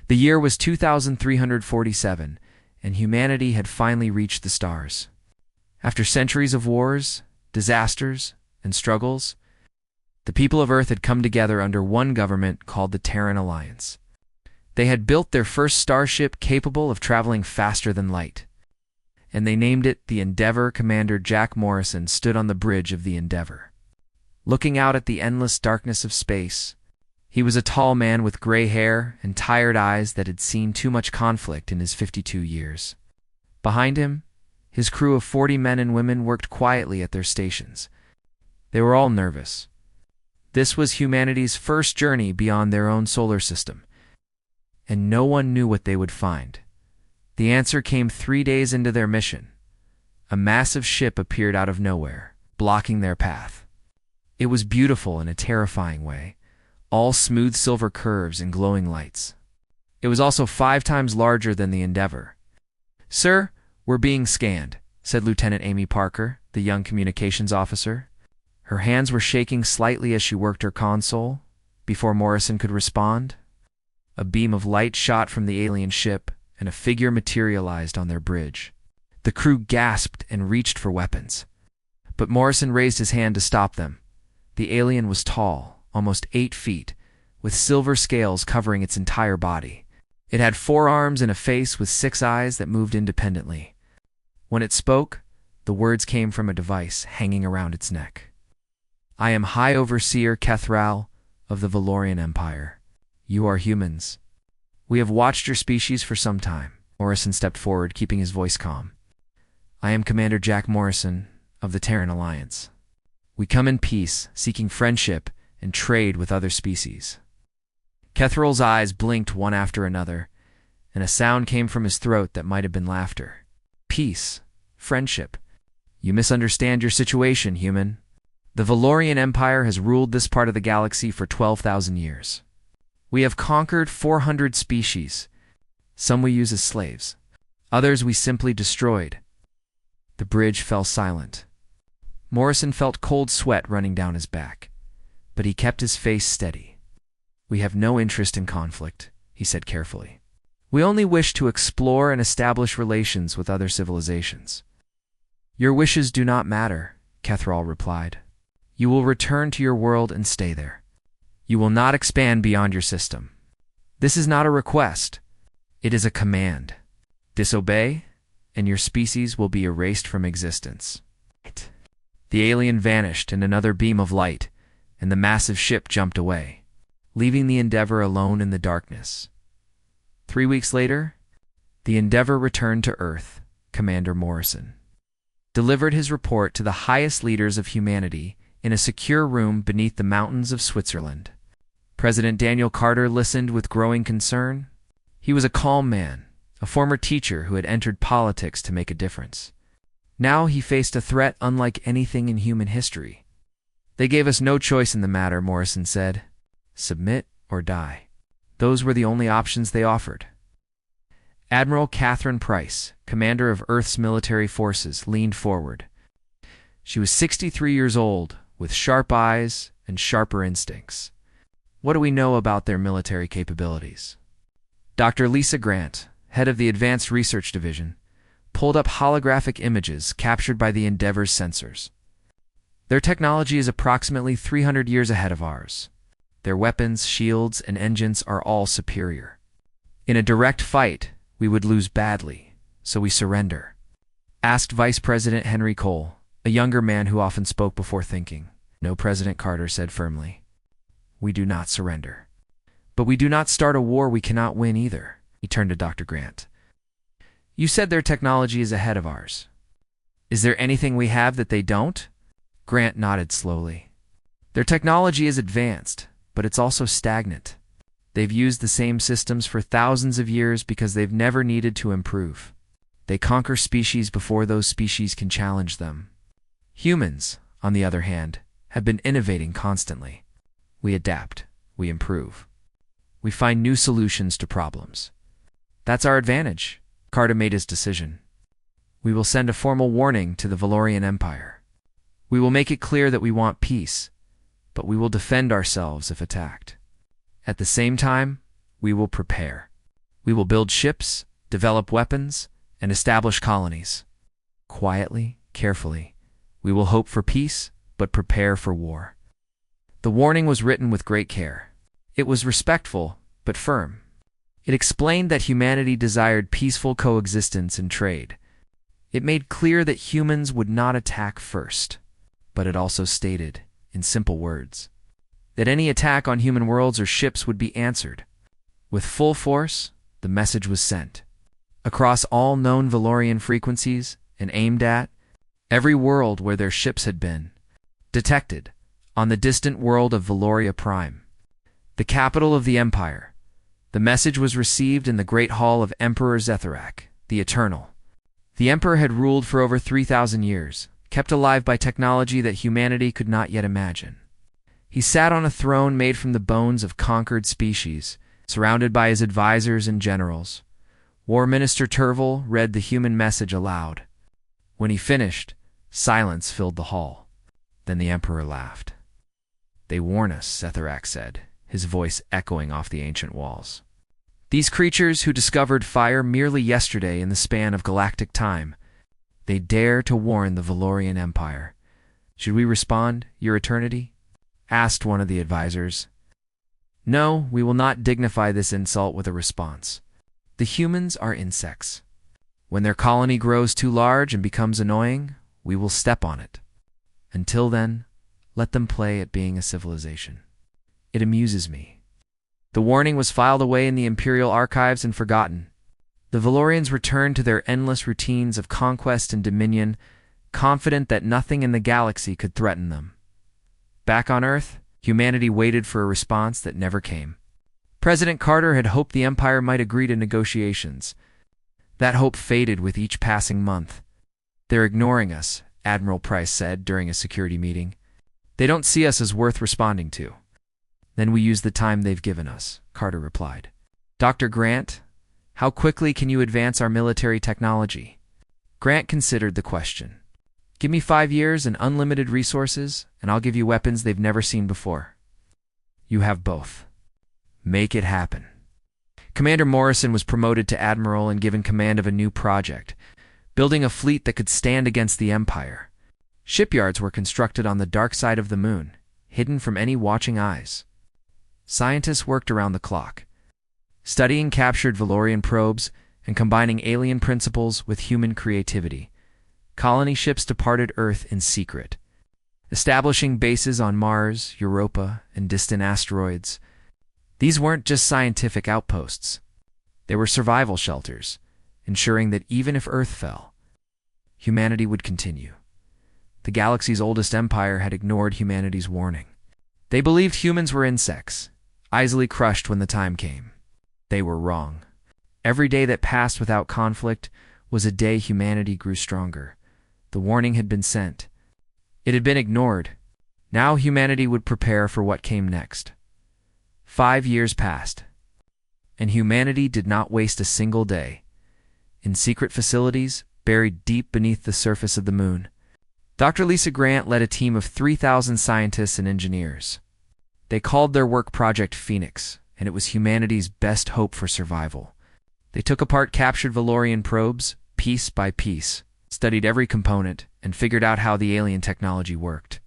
The year was 2347, and humanity had finally reached the stars. After centuries of wars, disasters, and struggles, the people of Earth had come together under one government called the Terran Alliance. They had built their first starship capable of traveling faster than light, and they named it the Endeavour. Commander Jack Morrison stood on the bridge of the Endeavour, looking out at the endless darkness of space. He was a tall man with gray hair and tired eyes that had seen too much conflict in his 52 years. Behind him, his crew of 40 men and women worked quietly at their stations. They were all nervous. This was humanity's first journey beyond their own solar system, and no one knew what they would find. The answer came 3 days into their mission. A massive ship appeared out of nowhere, blocking their path. It was beautiful in a terrifying way, all smooth silver curves and glowing lights. It was also 5 times larger than the Endeavour. "Sir, we're being scanned," said Lieutenant Amy Parker, the young communications officer. Her hands were shaking slightly as she worked her console. Before Morrison could respond, a beam of light shot from the alien ship, and a figure materialized on their bridge. The crew gasped and reached for weapons, but Morrison raised his hand to stop them. The alien was tall, almost 8 feet, with silver scales covering its entire body. It had 4 arms and a face with 6 eyes that moved independently. When it spoke, the words came from a device hanging around its neck. "I am High Overseer Kethral of the Valorian Empire. You are humans. We have watched your species for some time." Morrison stepped forward, keeping his voice calm. "I am Commander Jack Morrison of the Terran Alliance. We come in peace, seeking friendship and trade with other species." Kethral's eyes blinked one after another, and a sound came from his throat that might have been laughter. "Peace, friendship. You misunderstand your situation, human. The Valorian Empire has ruled this part of the galaxy for 12,000 years. We have conquered 400 species. Some we use as slaves. Others we simply destroyed." The bridge fell silent. Morrison felt cold sweat running down his back, but he kept his face steady. "We have no interest in conflict," he said carefully. "We only wish to explore and establish relations with other civilizations." "Your wishes do not matter," Kethral replied. "You will return to your world and stay there. You will not expand beyond your system. This is not a request. It is a command. Disobey, and your species will be erased from existence." The alien vanished in another beam of light, and the massive ship jumped away, leaving the Endeavour alone in the darkness. 3 weeks later, the Endeavour returned to Earth. Commander Morrison delivered his report to the highest leaders of humanity in a secure room beneath the mountains of Switzerland. President Daniel Carter listened with growing concern. He was a calm man, a former teacher who had entered politics to make a difference. Now he faced a threat unlike anything in human history. "They gave us no choice in the matter," Morrison said. "Submit or die." Those were the only options they offered. Admiral Catherine Price, commander of Earth's military forces, leaned forward. She was 63 years old, with sharp eyes and sharper instincts. "What do we know about their military capabilities?" Dr. Lisa Grant, head of the Advanced Research Division, pulled up holographic images captured by the Endeavour's sensors. "Their technology is approximately 300 years ahead of ours. Their weapons, shields, and engines are all superior. In a direct fight, we would lose badly, so we surrender," asked Vice President Henry Cole, a younger man who often spoke before thinking. "No," President Carter said firmly. "We do not surrender. But we do not start a war we cannot win either." He turned to Dr. Grant. "You said their technology is ahead of ours. Is there anything we have that they don't?" Grant nodded slowly. "Their technology is advanced, but it's also stagnant. They've used the same systems for thousands of years because they've never needed to improve. They conquer species before those species can challenge them. Humans, on the other hand, have been innovating constantly. We adapt, we improve. We find new solutions to problems. That's our advantage." Carter made his decision. "We will send a formal warning to the Valorian Empire. We will make it clear that we want peace, but we will defend ourselves if attacked. At the same time, we will prepare. We will build ships, develop weapons, and establish colonies. Quietly, carefully, we will hope for peace, but prepare for war." The warning was written with great care. It was respectful, but firm. It explained that humanity desired peaceful coexistence and trade. It made clear that humans would not attack first, but it also stated, in simple words, that any attack on human worlds or ships would be answered. With full force, the message was sent across all known Valorian frequencies and aimed at every world where their ships had been detected on the distant world of Valoria Prime, the capital of the Empire. The message was received in the Great Hall of Emperor Zetharak, the Eternal. The Emperor had ruled for over 3,000 years, kept alive by technology that humanity could not yet imagine. He sat on a throne made from the bones of conquered species, surrounded by his advisors and generals. War Minister Turval read the human message aloud. When he finished, silence filled the hall. Then the Emperor laughed. "They warn us," Zetharak said, his voice echoing off the ancient walls. "These creatures who discovered fire merely yesterday in the span of galactic time, they dare to warn the Valorian Empire. Should we respond, Your Eternity?" asked one of the advisors. "No, we will not dignify this insult with a response. The humans are insects. When their colony grows too large and becomes annoying, we will step on it. Until then, let them play at being a civilization. It amuses me." The warning was filed away in the Imperial archives and forgotten. The Valorians returned to their endless routines of conquest and dominion, confident that nothing in the galaxy could threaten them. Back on Earth, humanity waited for a response that never came. President Carter had hoped the Empire might agree to negotiations. That hope faded with each passing month. "They're ignoring us," Admiral Price said during a security meeting. "They don't see us as worth responding to." "Then we use the time they've given us," Carter replied. "Dr. Grant, how quickly can you advance our military technology?" Grant considered the question. "Give me 5 years and unlimited resources, and I'll give you weapons they've never seen before." "You have both. Make it happen." Commander Morrison was promoted to admiral and given command of a new project, building a fleet that could stand against the Empire. Shipyards were constructed on the dark side of the moon, hidden from any watching eyes. Scientists worked around the clock, studying captured Valorian probes and combining alien principles with human creativity. Colony ships departed Earth in secret, establishing bases on Mars, Europa, and distant asteroids. These weren't just scientific outposts. They were survival shelters, ensuring that even if Earth fell, humanity would continue. The galaxy's oldest empire had ignored humanity's warning. They believed humans were insects, easily crushed when the time came. They were wrong. Every day that passed without conflict was a day humanity grew stronger. The warning had been sent. It had been ignored. Now humanity would prepare for what came next. 5 years passed, and humanity did not waste a single day. In secret facilities, buried deep beneath the surface of the moon, Dr. Lisa Grant led a team of 3,000 scientists and engineers. They called their work Project Phoenix, and it was humanity's best hope for survival. They took apart captured Valorian probes, piece by piece, studied every component, and figured out how the alien technology worked.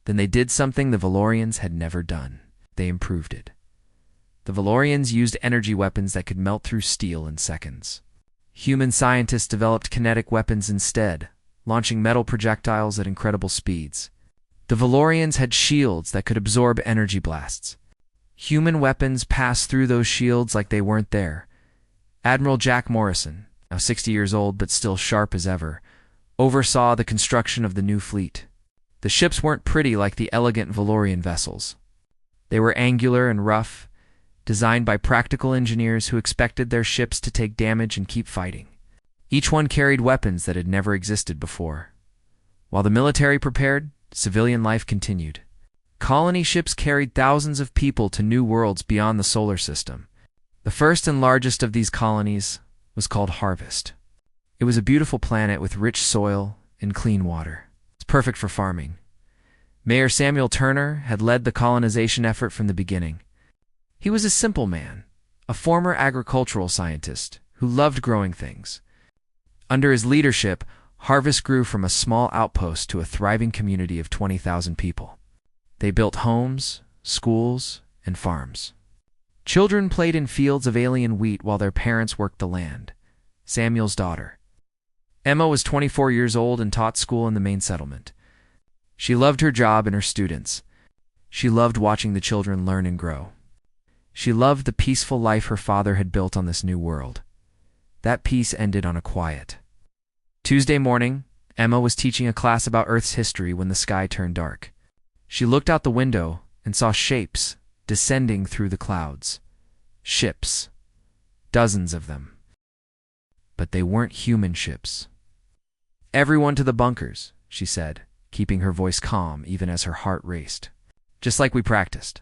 Then they did something the Valorians had never done. They improved it. The Valorians used energy weapons that could melt through steel in seconds. Human scientists developed kinetic weapons instead, launching metal projectiles at incredible speeds. The Valorians had shields that could absorb energy blasts. Human weapons passed through those shields like they weren't there. Admiral Jack Morrison, now 60 years old but still sharp as ever, oversaw the construction of the new fleet. The ships weren't pretty like the elegant Valorian vessels. They were angular and rough, designed by practical engineers who expected their ships to take damage and keep fighting. Each one carried weapons that had never existed before. While the military prepared, civilian life continued. Colony ships carried thousands of people to new worlds beyond the solar system. The first and largest of these colonies was called Harvest. It was a beautiful planet with rich soil and clean water. It's perfect for farming. Mayor Samuel Turner had led the colonization effort from the beginning. He was a simple man, a former agricultural scientist who loved growing things. Under his leadership, Harvest grew from a small outpost to a thriving community of 20,000 people. They built homes, schools, and farms. Children played in fields of alien wheat while their parents worked the land. Samuel's daughter, Emma, was 24 years old and taught school in the main settlement. She loved her job and her students. She loved watching the children learn and grow. She loved the peaceful life her father had built on this new world. That peace ended on a quiet Tuesday morning. Emma was teaching a class about Earth's history when the sky turned dark. She looked out the window and saw shapes descending through the clouds. Ships. Dozens of them. But they weren't human ships. "Everyone to the bunkers," she said, keeping her voice calm even as her heart raced. "Just like we practiced."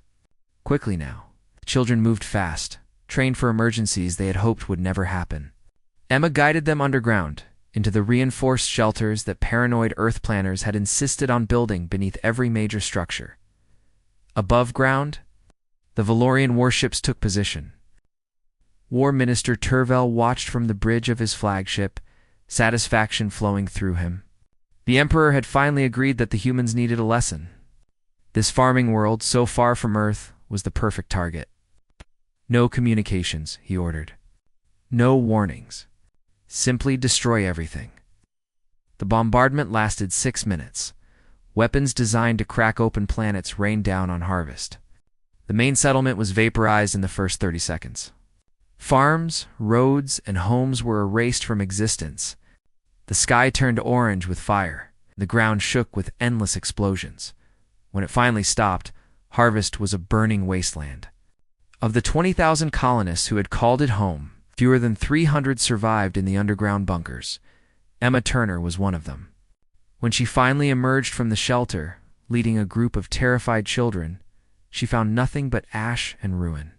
Quickly now. The children moved fast, trained for emergencies they had hoped would never happen. Emma guided them underground, into the reinforced shelters that paranoid Earth planners had insisted on building beneath every major structure. Above ground, the Valorian warships took position. War Minister Tervel watched from the bridge of his flagship, satisfaction flowing through him. The Emperor had finally agreed that the humans needed a lesson. This farming world, so far from Earth, was the perfect target. "No communications," he ordered. "No warnings. Simply destroy everything." The bombardment lasted 6 minutes. Weapons designed to crack open planets rained down on Harvest. The main settlement was vaporized in the first 30 seconds. Farms, roads, and homes were erased from existence. The sky turned orange with fire. The ground shook with endless explosions. When it finally stopped, Harvest was a burning wasteland. Of the 20,000 colonists who had called it home, fewer than 300 survived in the underground bunkers. Emma Turner was one of them. When she finally emerged from the shelter, leading a group of terrified children, she found nothing but ash and ruin.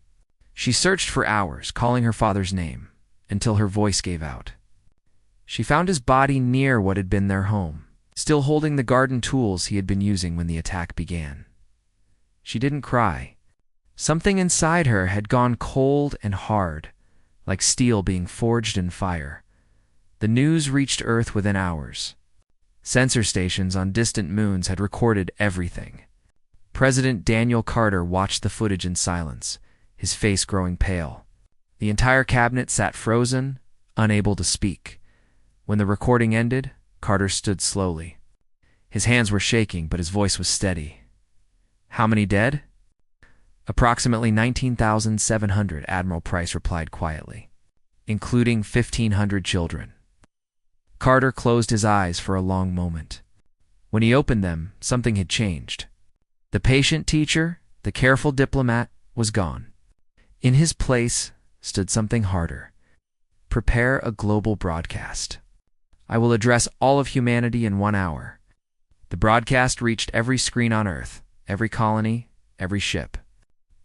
She searched for hours, calling her father's name, until her voice gave out. She found his body near what had been their home, still holding the garden tools he had been using when the attack began. She didn't cry. Something inside her had gone cold and hard, like steel being forged in fire. The news reached Earth within hours. Sensor stations on distant moons had recorded everything. President Daniel Carter watched the footage in silence, his face growing pale. The entire cabinet sat frozen, unable to speak. When the recording ended, Carter stood slowly. His hands were shaking, but his voice was steady. "How many dead?" "Approximately 19,700, Admiral Price replied quietly, "including 1,500 children." Carter closed his eyes for a long moment. When he opened them, something had changed. The patient teacher, the careful diplomat, was gone. In his place stood something harder. Prepare a global broadcast. I will address all of humanity in 1 hour. The broadcast reached every screen on Earth, every colony, every ship.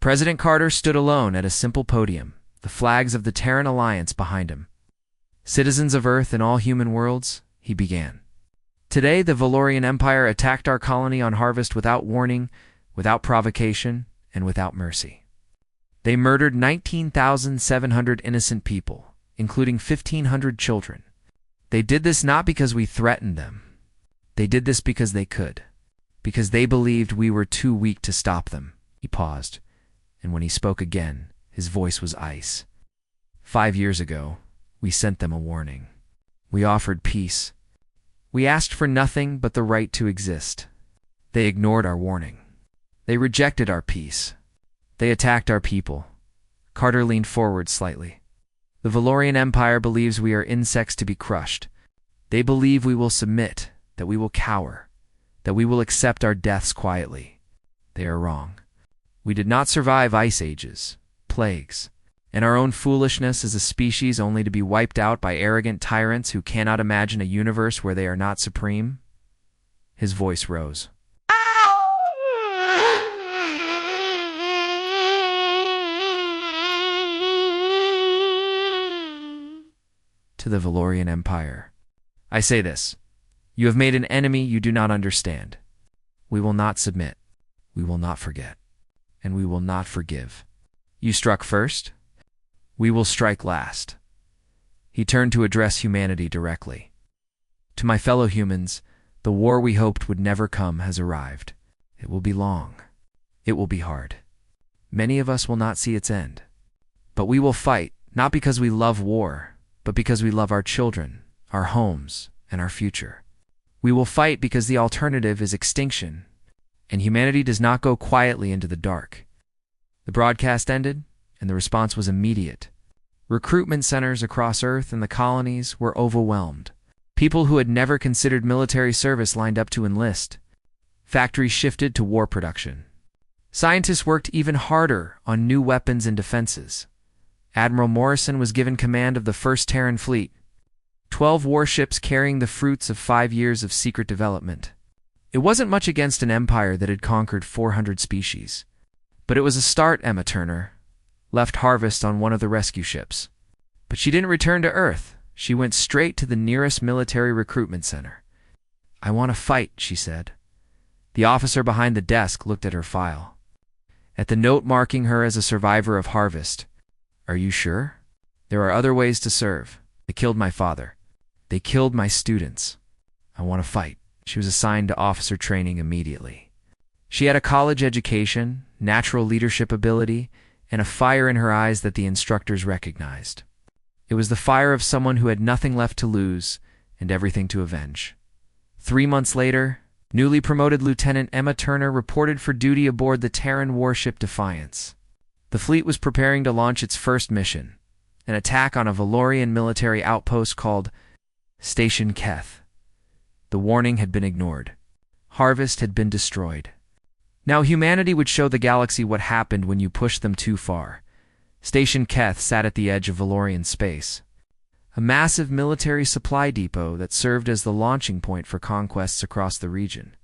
President Carter stood alone at a simple podium, the flags of the Terran Alliance behind him. "Citizens of Earth and all human worlds," he began. "Today the Valorian Empire attacked our colony on Harvest without warning, without provocation, and without mercy. They murdered 19,700 innocent people, including 1,500 children. They did this not because we threatened them. They did this because they could, because they believed we were too weak to stop them." He paused, and when he spoke again, his voice was ice. 5 years ago, we sent them a warning. We offered peace. We asked for nothing but the right to exist. They ignored our warning. They rejected our peace. They attacked our people." Carter leaned forward slightly. "The Valorian Empire believes we are insects to be crushed. They believe we will submit, that we will cower, that we will accept our deaths quietly. They are wrong. We did not survive ice ages, plagues, and our own foolishness as a species only to be wiped out by arrogant tyrants who cannot imagine a universe where they are not supreme." His voice rose. "To the Valorian Empire, I say this. You have made an enemy you do not understand. We will not submit. We will not forget. And we will not forgive. You struck first. We will strike last. He turned to address humanity directly. To my fellow humans, the war we hoped would never come has arrived. It will be long. It will be hard. Many of us will not see its end. But we will fight, not because we love war, but because we love our children, our homes, and our future. We will fight because the alternative is extinction, and humanity does not go quietly into the dark. The broadcast ended, and the response was immediate. Recruitment centers across Earth and the colonies were overwhelmed. People who had never considered military service lined up to enlist. Factories shifted to war production. Scientists worked even harder on new weapons and defenses. Admiral Morrison was given command of the First Terran Fleet, 12 warships carrying the fruits of 5 years of secret development. It wasn't much against an empire that had conquered 400 species. But it was a start, Emma Turner left Harvest on one of the rescue ships. But she didn't return to Earth. She went straight to the nearest military recruitment center. "I want to fight," she said. The officer behind the desk looked at her file. At the note marking her as a survivor of Harvest. "Are you sure? There are other ways to serve. They killed my father. They killed my students. I want to fight." She was assigned to officer training immediately. She had a college education, natural leadership ability, and a fire in her eyes that the instructors recognized. It was the fire of someone who had nothing left to lose and everything to avenge. 3 months later, newly promoted Lieutenant Emma Turner reported for duty aboard the Terran warship Defiance. The fleet was preparing to launch its first mission, an attack on a Valorian military outpost called Station Keth. The warning had been ignored. Harvest had been destroyed. Now humanity would show the galaxy what happened when you pushed them too far. Station Keth sat at the edge of Valorian space, a massive military supply depot that served as the launching point for conquests across the region.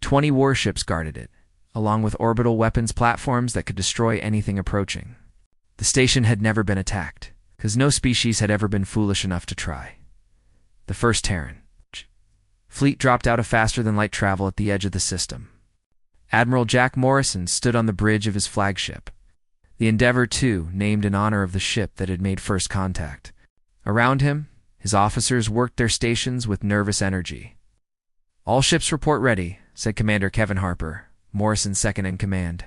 20 warships guarded it, along with orbital weapons platforms that could destroy anything approaching. The station had never been attacked, because no species had ever been foolish enough to try. The first Terran fleet dropped out of faster-than-light travel at the edge of the system. Admiral Jack Morrison stood on the bridge of his flagship, the Endeavour II, named in honor of the ship that had made first contact. Around him, his officers worked their stations with nervous energy. "All ships report ready," said Commander Kevin Harper, Morrison's second-in-command.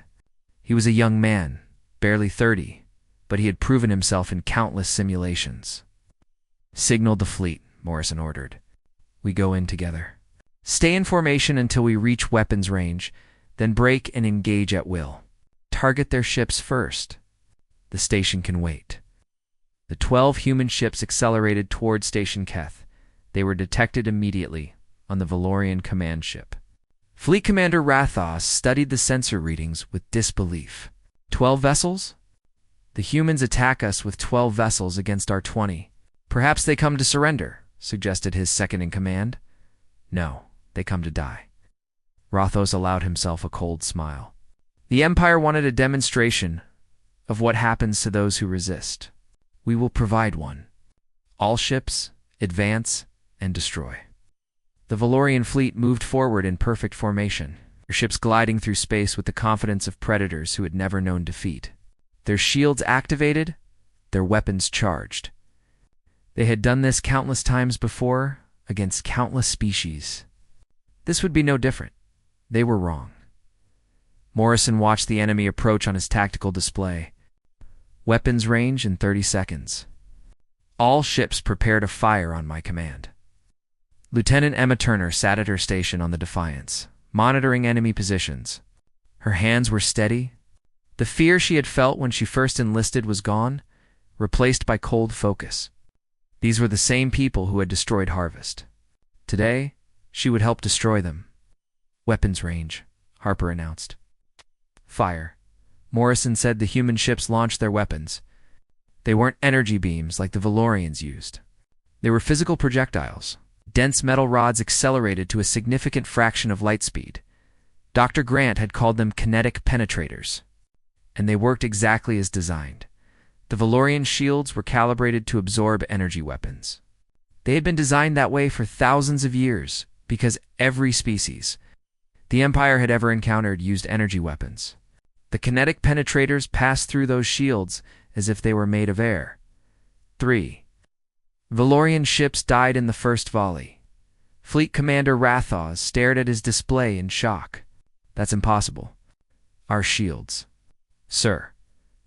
He was a young man, barely 30, but he had proven himself in countless simulations. "Signal the fleet," Morrison ordered. "We go in together. Stay in formation until we reach weapons range, then break and engage at will. Target their ships first. The station can wait." The 12 human ships accelerated toward Station Keth. They were detected immediately on the Valorian command ship. Fleet Commander Rathos studied the sensor readings with disbelief. 12 vessels? The humans attack us with 12 vessels against our 20. "Perhaps they come to surrender," suggested his second-in-command. "No, they come to die." Rathos allowed himself a cold smile. The Empire wanted a demonstration of what happens to those who resist. We will provide one. All ships, advance, and destroy. The Valorian fleet moved forward in perfect formation, their ships gliding through space with the confidence of predators who had never known defeat. Their shields activated, their weapons charged. They had done this countless times before, against countless species. This would be no different. They were wrong. Morrison watched the enemy approach on his tactical display. Weapons range in 30 seconds. All ships prepare to fire on my command. Lieutenant Emma Turner sat at her station on the Defiance, monitoring enemy positions. Her hands were steady. The fear she had felt when she first enlisted was gone, replaced by cold focus. These were the same people who had destroyed Harvest. Today, she would help destroy them. "Weapons range," Harper announced. "Fire." Morrison said the human ships launched their weapons. They weren't energy beams like the Valorians used. They were physical projectiles. Dense metal rods accelerated to a significant fraction of light speed. Dr. Grant had called them kinetic penetrators. And they worked exactly as designed. The Valorian shields were calibrated to absorb energy weapons. They had been designed that way for thousands of years, because every species the Empire had ever encountered used energy weapons. The kinetic penetrators passed through those shields as if they were made of air. 3. Valorian ships died in the first volley. Fleet Commander Rathaws stared at his display in shock. That's impossible. Our shields. Sir,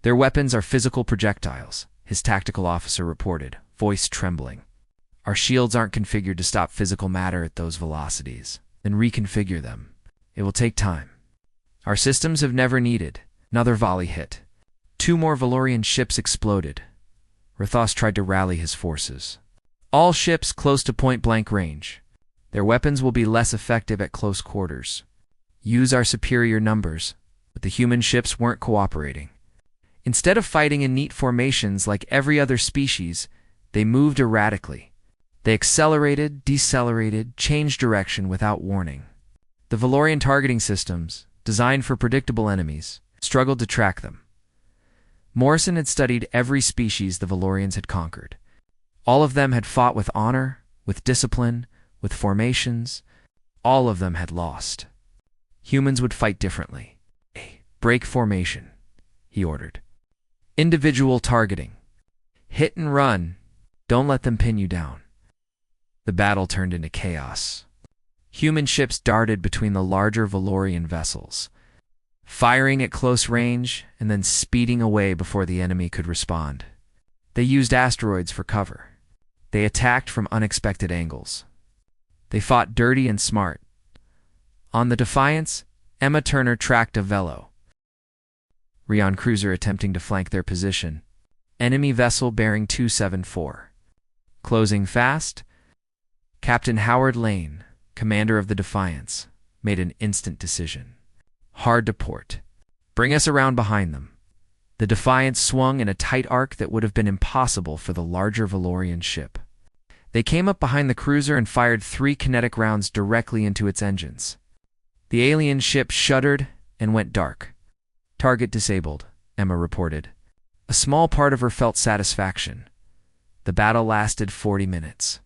their weapons are physical projectiles, his tactical officer reported, voice trembling. Our shields aren't configured to stop physical matter at those velocities. Then reconfigure them. It will take time. Our systems have never needed. Another volley hit. 2 more Valorian ships exploded. Rathos tried to rally his forces. All ships close to point-blank range. Their weapons will be less effective at close quarters. Use our superior numbers, but the human ships weren't cooperating. Instead of fighting in neat formations like every other species, they moved erratically. They accelerated, decelerated, changed direction without warning. The Valorian targeting systems, designed for predictable enemies, struggled to track them. Morrison had studied every species the Valorians had conquered. All of them had fought with honor, with discipline, with formations. All of them had lost. Humans would fight differently. Break formation, he ordered. Individual targeting. Hit and run. Don't let them pin you down. The battle turned into chaos. Human ships darted between the larger Valorian vessels, firing at close range and then speeding away before the enemy could respond. They used asteroids for cover. They attacked from unexpected angles. They fought dirty and smart. On the Defiance, Emma Turner tracked a Velo. Rion cruiser attempting to flank their position. Enemy vessel bearing 274. Closing fast, Captain Howard Lane, commander of the Defiance, made an instant decision. Hard to port. Bring us around behind them. The Defiance swung in a tight arc that would have been impossible for the larger Valorian ship. They came up behind the cruiser and fired 3 kinetic rounds directly into its engines. The alien ship shuddered and went dark. Target disabled, Emma reported. A small part of her felt satisfaction. The battle lasted 40 minutes.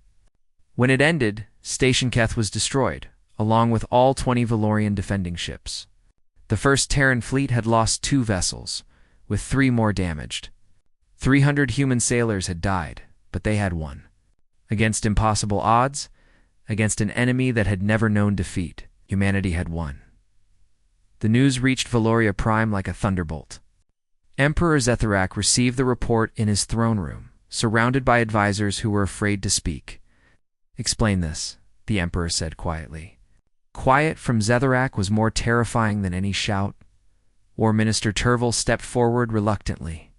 When it ended, Station Keth was destroyed, along with all 20 Valorian defending ships. The first Terran fleet had lost 2 vessels, with 3 more damaged. 300 human sailors had died, but they had won. Against impossible odds, against an enemy that had never known defeat, humanity had won. The news reached Valoria Prime like a thunderbolt. Emperor Zetharak received the report in his throne room, surrounded by advisors who were afraid to speak. Explain this, the Emperor said quietly. Quiet from Zetharak was more terrifying than any shout. War Minister Turville stepped forward reluctantly.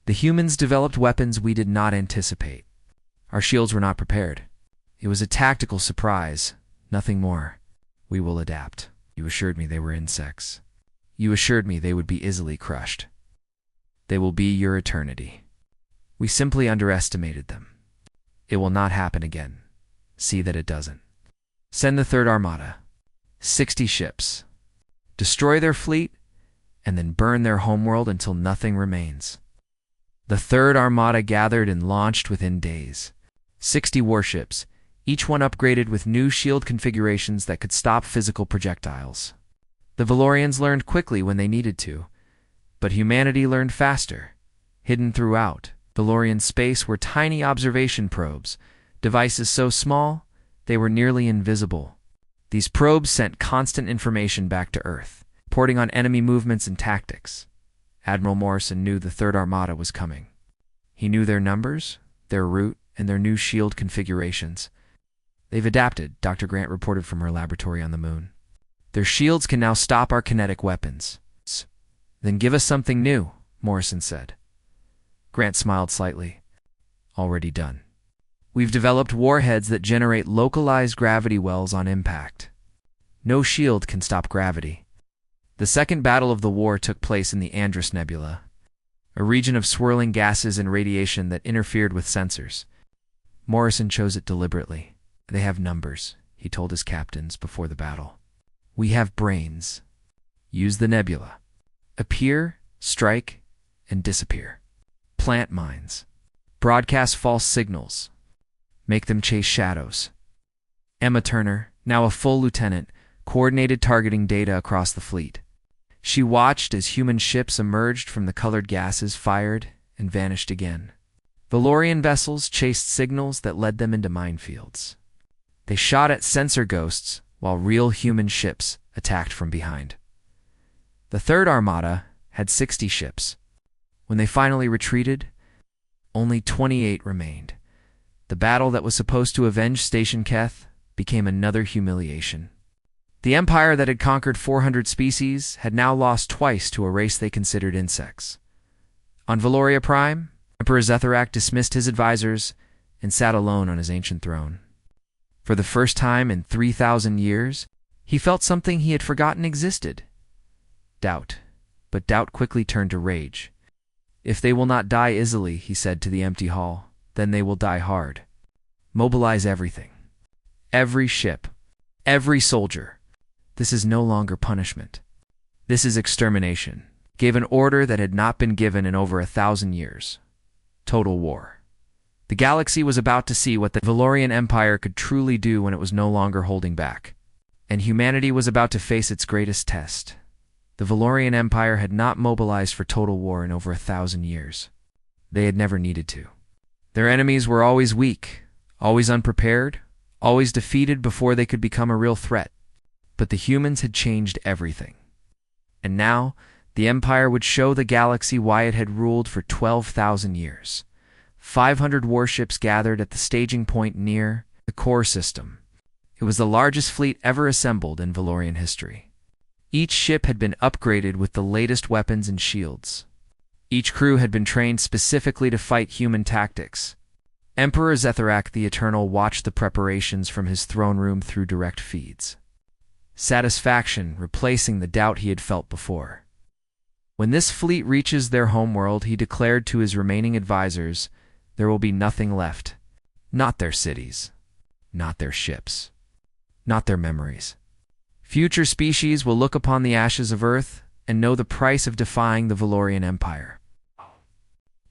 The humans developed weapons we did not anticipate. Our shields were not prepared. It was a tactical surprise, nothing more. We will adapt. You assured me they were insects. You assured me they would be easily crushed. They will be your eternity. We simply underestimated them. It will not happen again. See that it doesn't. Send the Third Armada. 60 ships. Destroy their fleet, and then burn their homeworld until nothing remains. The Third Armada gathered and launched within days. 60 warships, each one upgraded with new shield configurations that could stop physical projectiles. The Valorians learned quickly when they needed to, but humanity learned faster. Hidden throughout Valorian space were tiny observation probes, devices so small they were nearly invisible. These probes sent constant information back to Earth, reporting on enemy movements and tactics. Admiral Morrison knew the Third Armada was coming. He knew their numbers, their route, and their new shield configurations. They've adapted, Dr. Grant reported from her laboratory on the moon. Their shields can now stop our kinetic weapons. Then give us something new, Morrison said. Grant smiled slightly. Already done. We've developed warheads that generate localized gravity wells on impact. No shield can stop gravity. The second battle of the war took place in the Andros Nebula, a region of swirling gases and radiation that interfered with sensors. Morrison chose it deliberately. They have numbers, he told his captains before the battle. We have brains. Use the nebula. Appear, strike, and disappear. Plant mines. Broadcast false signals. Make them chase shadows. Emma Turner, now a full lieutenant, coordinated targeting data across the fleet. She watched as human ships emerged from the colored gases fired and vanished again. Valorian vessels chased signals that led them into minefields. They shot at sensor ghosts while real human ships attacked from behind. The Third Armada had 60 ships. When they finally retreated, only 28 remained. The battle that was supposed to avenge Station Keth became another humiliation. The empire that had conquered 400 species had now lost twice to a race they considered insects. On Valoria Prime, Emperor Zetharak dismissed his advisors and sat alone on his ancient throne. For the first time in 3,000 years, he felt something he had forgotten existed. Doubt. But doubt quickly turned to rage. If they will not die easily, he said to the empty hall, then they will die hard. Mobilize everything. Every ship. Every soldier. This is no longer punishment. This is extermination. Gave an order that had not been given in over 1,000 years. Total war. The galaxy was about to see what the Valorian Empire could truly do when it was no longer holding back. And humanity was about to face its greatest test. The Valorian Empire had not mobilized for total war in over 1,000 years. They had never needed to. Their enemies were always weak, always unprepared, always defeated before they could become a real threat. But the humans had changed everything. And now, the Empire would show the galaxy why it had ruled for 12,000 years. 500 warships gathered at the staging point near the core system. It was the largest fleet ever assembled in Valorian history. Each ship had been upgraded with the latest weapons and shields. Each crew had been trained specifically to fight human tactics. Emperor Zetharak the Eternal watched the preparations from his throne room through direct feeds. Satisfaction replacing the doubt he had felt before. When this fleet reaches their homeworld, he declared to his remaining advisors, there will be nothing left. Not their cities. Not their ships. Not their memories. Future species will look upon the ashes of Earth and know the price of defying the Valorian Empire.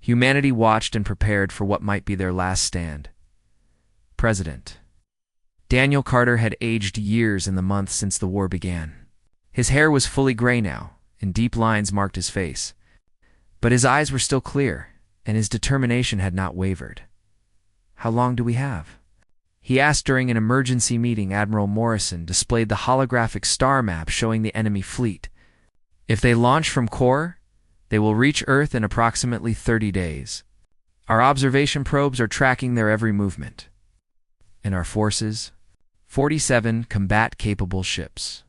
Humanity watched and prepared for what might be their last stand. President. Daniel Carter had aged years in the months since the war began. His hair was fully gray now, and deep lines marked his face. But his eyes were still clear, and his determination had not wavered. How long do we have? He asked during an emergency meeting. Admiral Morrison displayed the holographic star map showing the enemy fleet. If they launch from core, they will reach Earth in approximately 30 days. Our observation probes are tracking their every movement. And our forces? 47 combat-capable ships.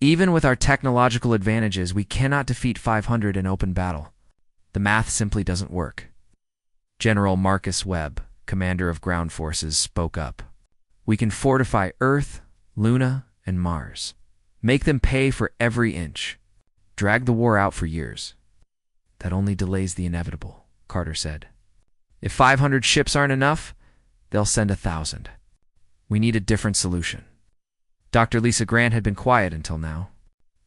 Even with our technological advantages, we cannot defeat 500 in open battle. The math simply doesn't work. General Marcus Webb, commander of ground forces, spoke up. We can fortify Earth, Luna, and Mars. Make them pay for every inch. Drag the war out for years. That only delays the inevitable, Carter said. If 500 ships aren't enough, they'll send 1,000. We need a different solution. Dr. Lisa Grant had been quiet until now.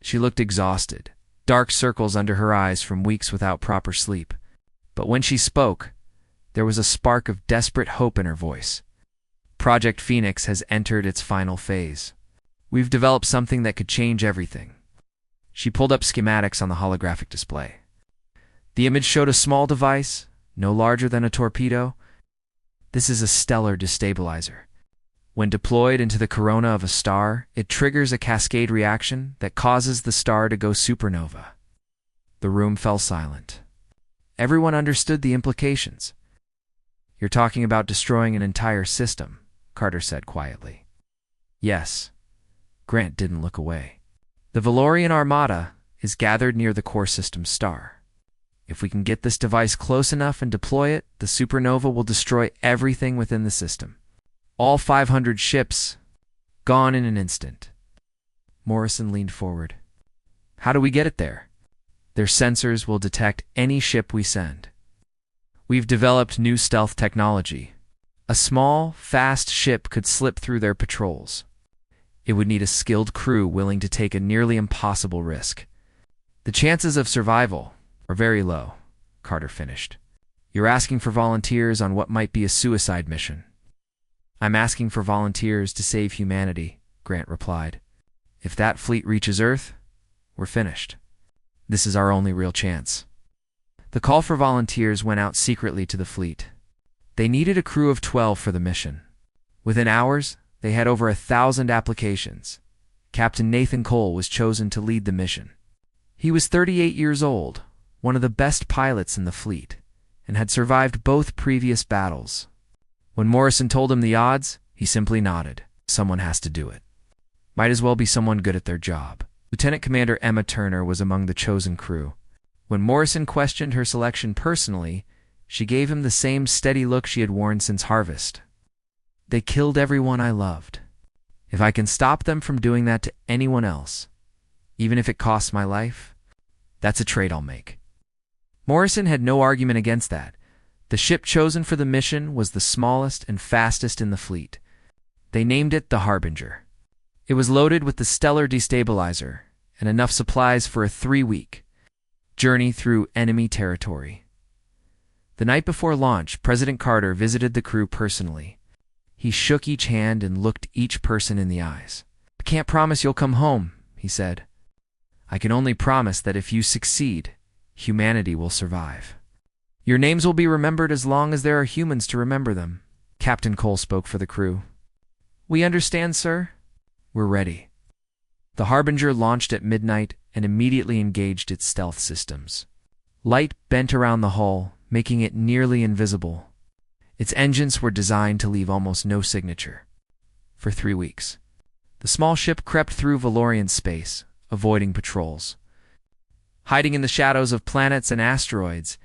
She looked exhausted, dark circles under her eyes from weeks without proper sleep. But when she spoke, there was a spark of desperate hope in her voice. Project Phoenix has entered its final phase. We've developed something that could change everything. She pulled up schematics on the holographic display. The image showed a small device, no larger than a torpedo. This is a stellar destabilizer. When deployed into the corona of a star, it triggers a cascade reaction that causes the star to go supernova. The room fell silent. Everyone understood the implications. You're talking about destroying an entire system, Carter said quietly. Yes. Grant didn't look away. The Valorian Armada is gathered near the core system star. If we can get this device close enough and deploy it, the supernova will destroy everything within the system. All 500 ships, gone in an instant. Morrison leaned forward. How do we get it there? Their sensors will detect any ship we send. We've developed new stealth technology. A small, fast ship could slip through their patrols. It would need a skilled crew willing to take a nearly impossible risk. The chances of survival are very low, Carter finished. You're asking for volunteers on what might be a suicide mission. I'm asking for volunteers to save humanity, Grant replied. If that fleet reaches Earth, we're finished. This is our only real chance. The call for volunteers went out secretly to the fleet. They needed a crew of 12 for the mission. Within hours, they had over 1,000 applications. Captain Nathan Cole was chosen to lead the mission. He was 38 years old, one of the best pilots in the fleet, and had survived both previous battles. When Morrison told him the odds, he simply nodded. Someone has to do it. Might as well be someone good at their job. Lieutenant Commander Emma Turner was among the chosen crew. When Morrison questioned her selection personally, she gave him the same steady look she had worn since Harvest. They killed everyone I loved. If I can stop them from doing that to anyone else, even if it costs my life, that's a trade I'll make. Morrison had no argument against that. The ship chosen for the mission was the smallest and fastest in the fleet. They named it the Harbinger. It was loaded with the stellar destabilizer and enough supplies for a 3-week journey through enemy territory. The night before launch, President Carter visited the crew personally. He shook each hand and looked each person in the eyes. "I can't promise you'll come home," he said. "I can only promise that if you succeed, humanity will survive. Your names will be remembered as long as there are humans to remember them." Captain Cole spoke for the crew. "We understand, sir. We're ready." The Harbinger launched at midnight and immediately engaged its stealth systems. Light bent around the hull, making it nearly invisible. Its engines were designed to leave almost no signature. For 3 weeks, the small ship crept through Valorian space, avoiding patrols. Hiding in the shadows of planets and asteroids,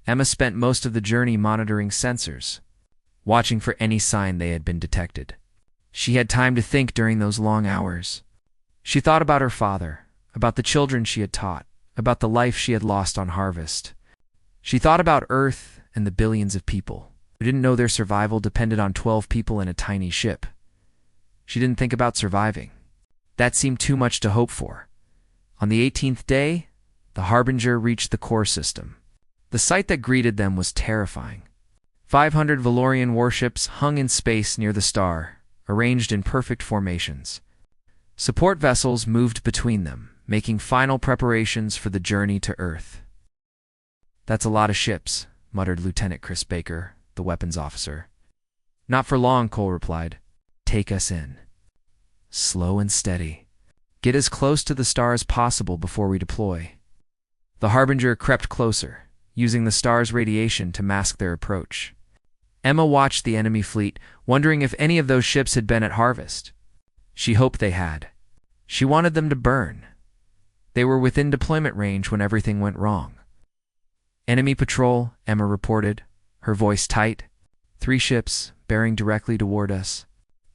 Emma spent most of the journey monitoring sensors, watching for any sign they had been detected. She had time to think during those long hours. She thought about her father, about the children she had taught, about the life she had lost on Harvest. She thought about Earth and the billions of people who didn't know their survival depended on 12 people in a tiny ship. She didn't think about surviving. That seemed too much to hope for. On the 18th day, the Harbinger reached the core system. The sight that greeted them was terrifying. 500 Valorian warships hung in space near the star, arranged in perfect formations. Support vessels moved between them, making final preparations for the journey to Earth. "That's a lot of ships," muttered Lieutenant Chris Baker, the weapons officer. "Not for long," Cole replied. "Take us in. Slow and steady. Get as close to the star as possible before we deploy." The Harbinger crept closer, using the star's radiation to mask their approach. Emma watched the enemy fleet, wondering if any of those ships had been at Harvest. She hoped they had. She wanted them to burn. They were within deployment range when everything went wrong. "Enemy patrol," Emma reported, her voice tight. 3 ships, bearing directly toward us.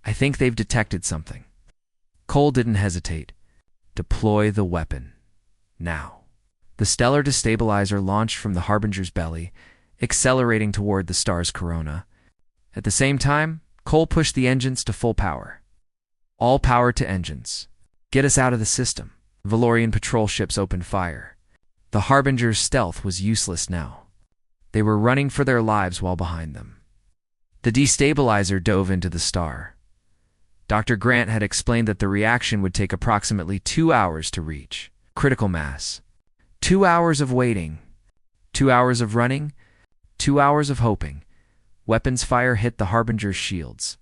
I think they've detected something." Cole didn't hesitate. "Deploy the weapon. Now." The stellar destabilizer launched from the Harbinger's belly, accelerating toward the star's corona. At the same time, Cole pushed the engines to full power. "All power to engines. Get us out of the system." Valorian patrol ships opened fire. The Harbinger's stealth was useless now. They were running for their lives while behind them. The destabilizer dove into the star. Dr. Grant had explained that the reaction would take approximately 2 hours to reach critical mass. 2 hours of waiting, 2 hours of running, 2 hours of hoping. Weapons fire hit the Harbinger's shields.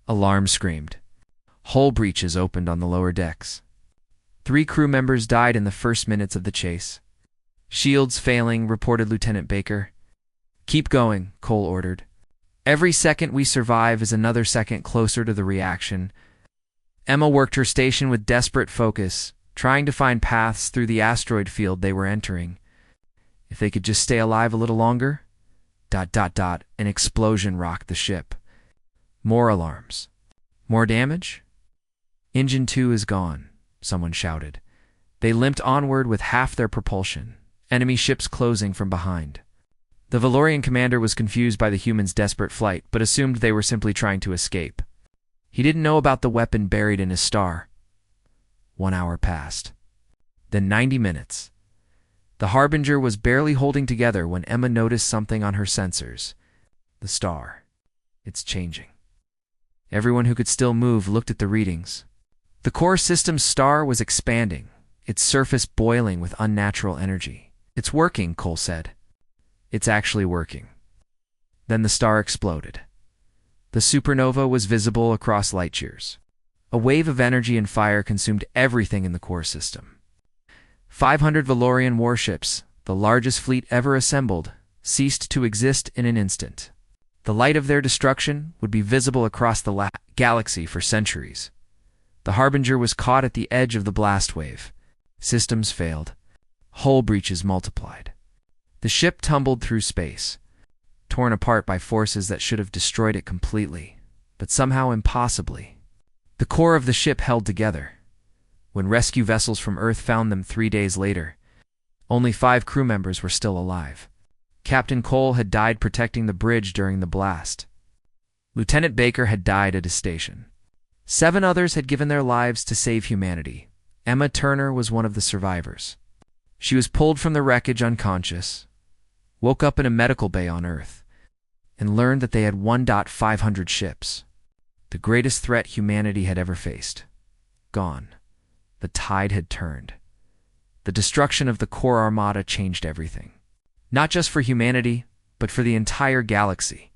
Alarm screamed. Hull breaches opened on the lower decks. 3 crew members died in the first minutes of the chase. "Shields failing," reported Lieutenant Baker. "Keep going," Cole ordered. "Every second we survive is another second closer to the reaction." Emma worked her station with desperate focus, trying to find paths through the asteroid field they were entering. If they could just stay alive a little longer... An explosion rocked the ship. More alarms. More damage? "Engine 2 is gone," someone shouted. They limped onward with half their propulsion, enemy ships closing from behind. The Valorian commander was confused by the humans' desperate flight, but assumed they were simply trying to escape. He didn't know about the weapon buried in his star. 1 hour passed. Then 90 minutes. The Harbinger was barely holding together when Emma noticed something on her sensors. The star. It's changing. Everyone who could still move looked at the readings. The core system's star was expanding, its surface boiling with unnatural energy. "It's working," Cole said. It's actually working. Then the star exploded. The supernova was visible across light years. A wave of energy and fire consumed everything in the core system. 500 Valorian warships, the largest fleet ever assembled, ceased to exist in an instant. The light of their destruction would be visible across the galaxy for centuries. The Harbinger was caught at the edge of the blast wave. Systems failed. Hull breaches multiplied. The ship tumbled through space, torn apart by forces that should have destroyed it completely, but somehow impossibly. The core of the ship held together. When rescue vessels from Earth found them 3 days later, only 5 crew members were still alive. Captain Cole had died protecting the bridge during the blast. Lieutenant Baker had died at his station. 7 others had given their lives to save humanity. Emma Turner was one of the survivors. She was pulled from the wreckage unconscious, woke up in a medical bay on Earth, and learned that they had 1,500 ships. The greatest threat humanity had ever faced. Gone. The tide had turned. The destruction of the core armada changed everything. Not just for humanity, but for the entire galaxy.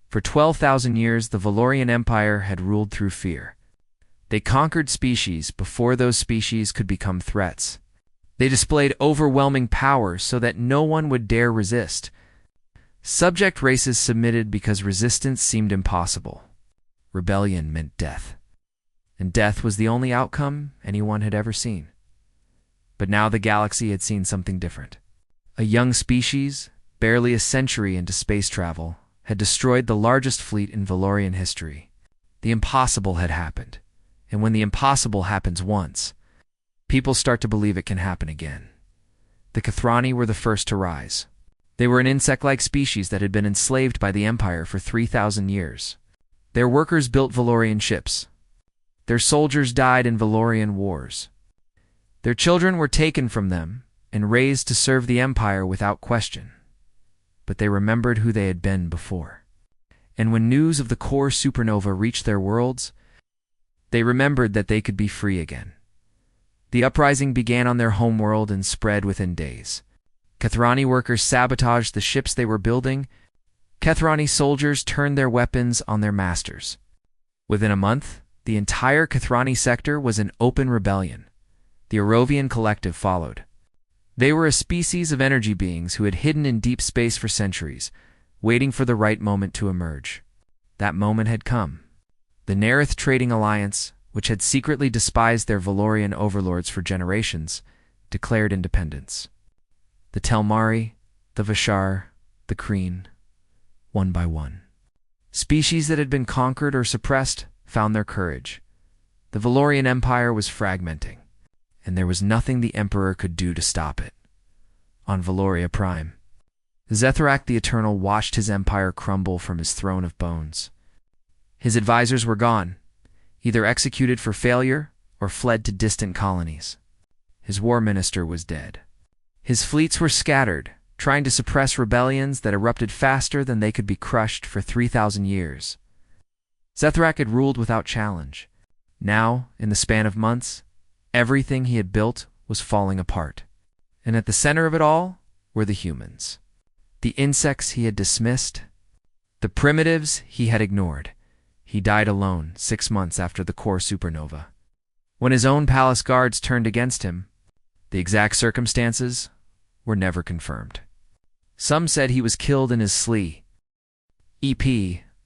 For 12,000 years, the Valorian Empire had ruled through fear. They conquered species before those species could become threats. They displayed overwhelming power so that no one would dare resist. Subject races submitted because resistance seemed impossible. Rebellion meant death. And death was the only outcome anyone had ever seen. But now the galaxy had seen something different. A young species, barely a century into space travel, had destroyed the largest fleet in Valorian history. The impossible had happened. And when the impossible happens once, people start to believe it can happen again. The Kathrani were the first to rise. They were an insect-like species that had been enslaved by the Empire for 3,000 years. Their workers built Valorian ships. Their soldiers died in Valorian wars. Their children were taken from them and raised to serve the Empire without question. But they remembered who they had been before. And when news of the core supernova reached their worlds, they remembered that they could be free again. The uprising began on their homeworld and spread within days. Kathrani workers sabotaged the ships they were building. Kathrani soldiers turned their weapons on their masters. Within a month, the entire Kathrani sector was in open rebellion. The Arovian collective followed. They were a species of energy beings who had hidden in deep space for centuries, waiting for the right moment to emerge. That moment had come. The Nerith Trading Alliance, which had secretly despised their Valorian overlords for generations, declared independence. The Telmari, the Vashar, the Kreen, one by one. Species that had been conquered or suppressed found their courage. The Valorian Empire was fragmenting, and there was nothing the Emperor could do to stop it. On Valoria Prime, Zethrak the Eternal watched his empire crumble from his throne of bones. His advisors were gone, either executed for failure or fled to distant colonies. His war minister was dead. His fleets were scattered, trying to suppress rebellions that erupted faster than they could be crushed for 3,000 years. Zethrak had ruled without challenge. Now, in the span of months, everything he had built was falling apart. And at the center of it all were the humans. The insects he had dismissed, the primitives he had ignored. He died alone 6 months after the core supernova. When his own palace guards turned against him, the exact circumstances were never confirmed. Some said he was killed in his sleigh.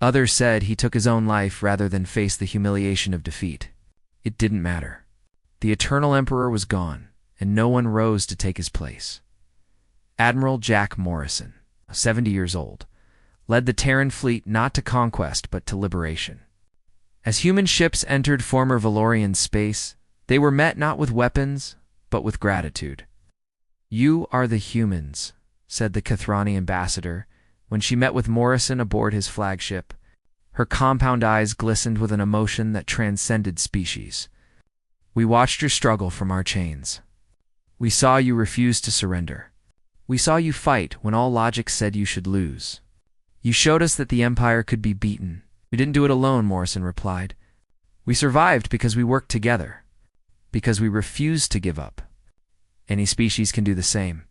Others said he took his own life rather than face the humiliation of defeat. It didn't matter. The Eternal Emperor was gone, and no one rose to take his place. Admiral Jack Morrison, 70 years old, led the Terran fleet not to conquest but to liberation. As human ships entered former Valorian space, they were met not with weapons, but with gratitude. "You are the humans," said the Kathrani ambassador when she met with Morrison aboard his flagship. Her compound eyes glistened with an emotion that transcended species. "We watched your struggle from our chains. We saw you refuse to surrender. We saw you fight when all logic said you should lose. You showed us that the Empire could be beaten." "We didn't do it alone," Morrison replied. "We survived because we worked together, because we refused to give up. Any species can do the same.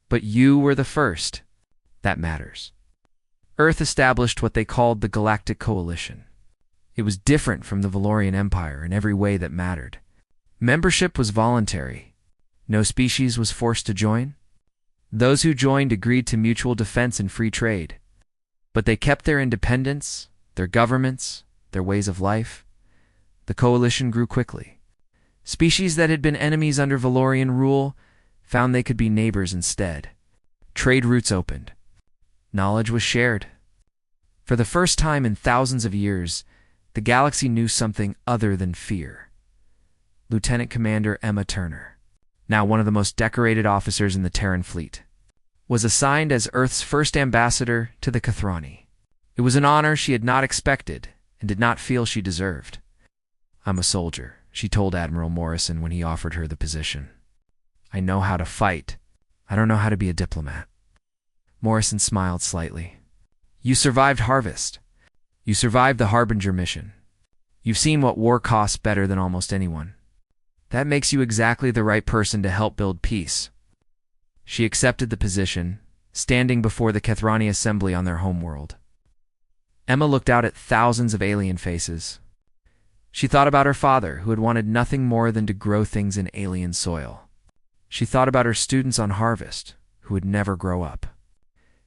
But you were the first. that matters. Earth established what they called the Galactic Coalition. It was different from the Valorian Empire in every way that mattered. Membership was voluntary. No species was forced to join. Those who joined agreed to mutual defense and free trade. But they kept their independence, their governments, their ways of life. The coalition grew quickly. Species that had been enemies under Valorian rule found they could be neighbors instead. Trade routes opened. Knowledge was shared. For the first time in thousands of years, the galaxy knew something other than fear. Lieutenant Commander Emma Turner, now one of the most decorated officers in the Terran fleet, was assigned as Earth's first ambassador to the Kathrani. It was an honor she had not expected and did not feel she deserved. "I'm a soldier," she told Admiral Morrison when he offered her the position. "I know how to fight. I don't know how to be a diplomat." Morrison smiled slightly. "You survived Harvest. You survived the Harbinger mission. You've seen what war costs better than almost anyone. That makes you exactly the right person to help build peace." She accepted the position, standing before the Kathrani assembly on their homeworld. Emma looked out at thousands of alien faces. She thought about her father, who had wanted nothing more than to grow things in alien soil. She thought about her students on Harvest, who would never grow up.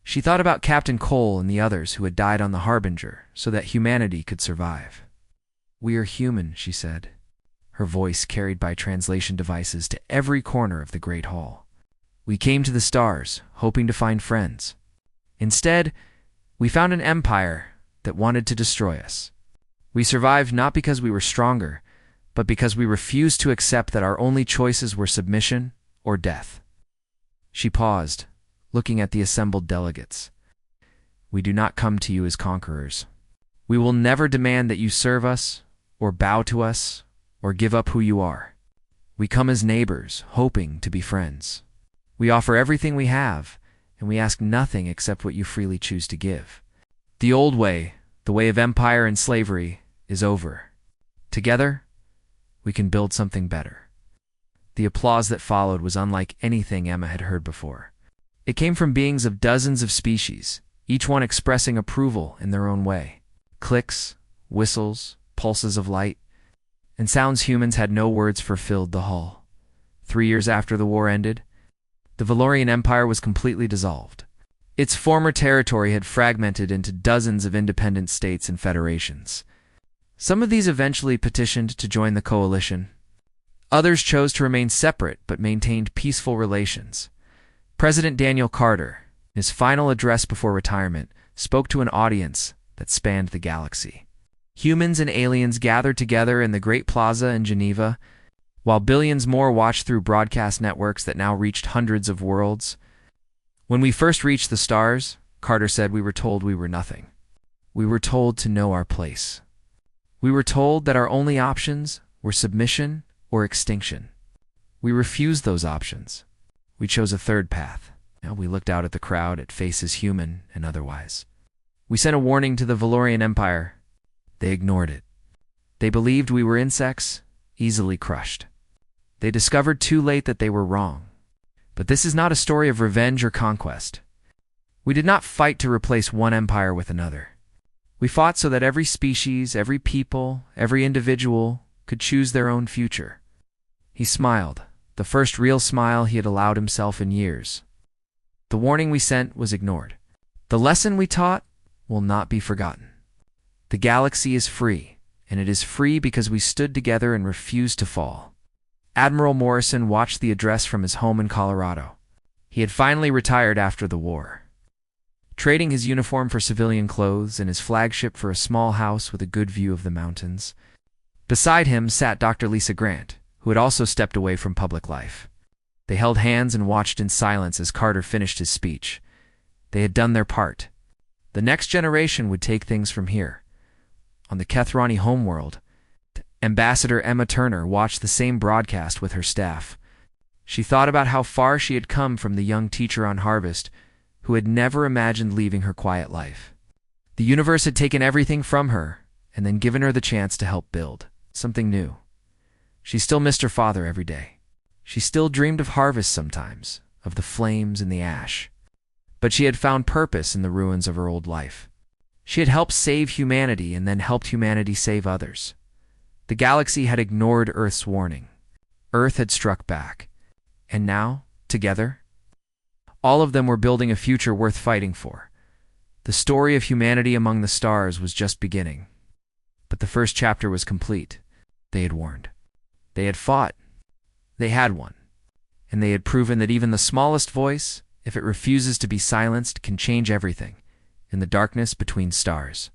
She thought about Captain Cole and the others who had died on the Harbinger so that humanity could survive. "We are human," she said, her voice carried by translation devices to every corner of the Great Hall. "We came to the stars, hoping to find friends. Instead, we found an empire that wanted to destroy us. We survived not because we were stronger, but because we refused to accept that our only choices were submission or death." She paused, looking at the assembled delegates. "We do not come to you as conquerors. We will never demand that you serve us, or bow to us, or give up who you are. We come as neighbors, hoping to be friends. We offer everything we have, and we ask nothing except what you freely choose to give. The old way, the way of empire and slavery, is over. Together, we can build something better." The applause that followed was unlike anything Emma had heard before. It came from beings of dozens of species, each one expressing approval in their own way. Clicks, whistles, pulses of light, and sounds humans had no words for filled the hall. 3 years after the war ended, the Valorian Empire was completely dissolved. Its former territory had fragmented into dozens of independent states and federations. Some of these eventually petitioned to join the coalition. Others chose to remain separate but maintained peaceful relations. President Daniel Carter, in his final address before retirement, spoke to an audience that spanned the galaxy. Humans and aliens gathered together in the Great Plaza in Geneva, while billions more watched through broadcast networks that now reached hundreds of worlds. "When we first reached the stars," Carter said, "we were told we were nothing. We were told to know our place. We were told that our only options were submission or extinction. We refused those options. We chose a third path. Now we looked out at the crowd at faces human and otherwise. We sent a warning to the Valorian Empire. They ignored it. They believed we were insects, easily crushed. They discovered too late that they were wrong. But this is not a story of revenge or conquest. We did not fight to replace one empire with another. We fought so that every species, every people, every individual could choose their own future." He smiled, the first real smile he had allowed himself in years. "The warning we sent was ignored. The lesson we taught will not be forgotten. The galaxy is free, and it is free because we stood together and refused to fall." Admiral Morrison watched the address from his home in Colorado. He had finally retired after the war, trading his uniform for civilian clothes and his flagship for a small house with a good view of the mountains. Beside him sat Dr. Lisa Grant, who had also stepped away from public life. They held hands and watched in silence as Carter finished his speech. They had done their part. The next generation would take things from here. On the Kathrani homeworld, Ambassador Emma Turner watched the same broadcast with her staff. She thought about how far she had come from the young teacher on Harvest who had never imagined leaving her quiet life. The universe had taken everything from her and then given her the chance to help build something new. She still missed her father every day. She still dreamed of Harvest sometimes, of the flames and the ash. But she had found purpose in the ruins of her old life. She had helped save humanity and then helped humanity save others. The galaxy had ignored Earth's warning. Earth had struck back. And now, together, all of them were building a future worth fighting for. The story of humanity among the stars was just beginning. But the first chapter was complete. They had warned. They had fought. They had won. And they had proven that even the smallest voice, if it refuses to be silenced, can change everything in the darkness between stars.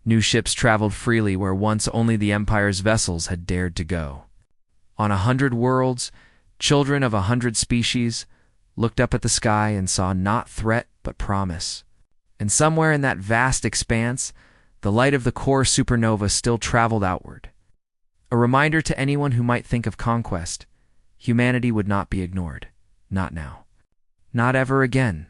New ships traveled freely where once only the Empire's vessels had dared to go. On 100 worlds, children of 100 species looked up at the sky and saw not threat but promise. And somewhere in that vast expanse, the light of the core supernova still traveled outward. A reminder to anyone who might think of conquest: humanity would not be ignored. Not now. Not ever again.